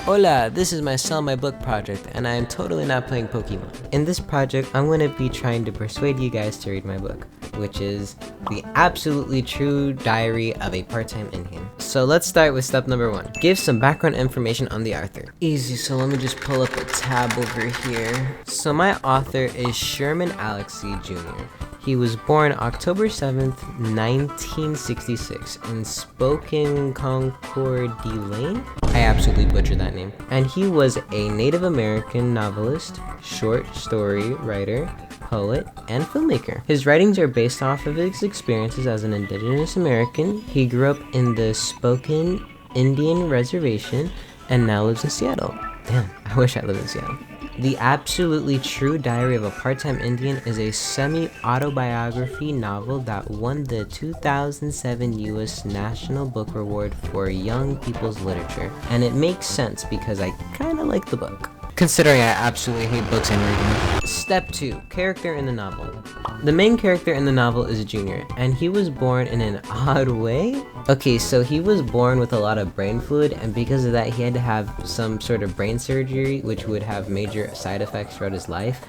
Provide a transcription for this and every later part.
Hola, this is my Sell My Book project, and I am totally not playing Pokemon. In this project, I'm going to be trying to persuade you guys to read my book, which is The Absolutely True Diary of a Part-Time Indian. So let's start with step number 1. Give some background information on the author. Easy, so let me just pull up a tab over here. So my author is Sherman Alexie Jr. He was born October 7th, 1966 in Spokane, Concord Lane. I absolutely butchered that name. And he was a Native American novelist, short story writer, poet, and filmmaker. His writings are based off of his experiences as an Indigenous American. He grew up in the Spokane Indian Reservation and now lives in Seattle. Damn, I wish I lived in Seattle. The Absolutely True Diary of a Part-Time Indian is a semi-autobiography novel that won the 2007 U.S. National Book Award for Young People's Literature. And it makes sense because I kinda like the book, considering I absolutely hate books and reading. Step 2. Character in the novel. The main character in the novel is Junior, and he was born in an odd way. Okay, so he was born with a lot of brain fluid, and because of that he had to have some sort of brain surgery which would have major side effects throughout his life.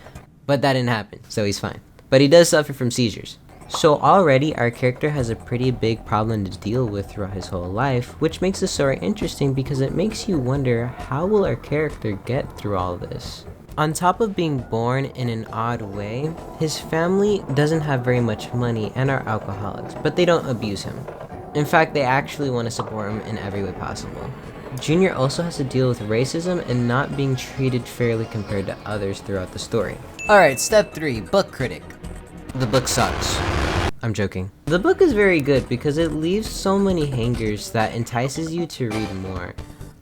But that didn't happen, so he's fine. But he does suffer from seizures. So already our character has a pretty big problem to deal with throughout his whole life, which makes the story interesting because it makes you wonder, how will our character get through all this? On top of being born in an odd way, his family doesn't have very much money and are alcoholics, but they don't abuse him. In fact, they actually want to support him in every way possible. Junior also has to deal with racism and not being treated fairly compared to others throughout the story. Alright, step 3, book critic. The book sucks. I'm joking. The book is very good because it leaves so many hangers that entices you to read more.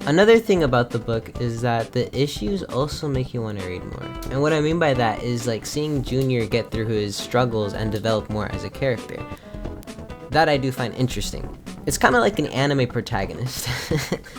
Another thing about the book is that the issues also make you want to read more. And what I mean by that is like seeing Junior get through his struggles and develop more as a character. That I do find interesting. It's kind of like an anime protagonist.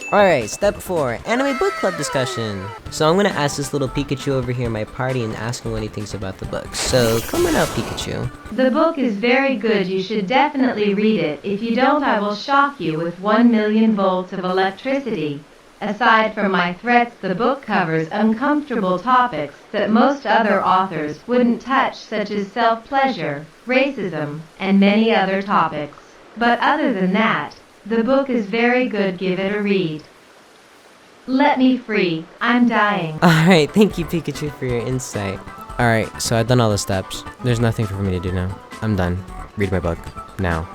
Alright, step 4, anime book club discussion. So I'm gonna ask this little Pikachu over here in my party and ask him what he thinks about the book. So come on out, Pikachu. The book is very good. You should definitely read it. If you don't, I will shock you with 1 million volts of electricity. Aside from my threats, the book covers uncomfortable topics that most other authors wouldn't touch, such as self-pleasure, racism, and many other topics. But other than that, the book is very good. Give it a read. Let me free. I'm dying. Alright, thank you, Pikachu, for your insight. Alright, so I've done all the steps. There's nothing for me to do now. I'm done. Read my book. Now.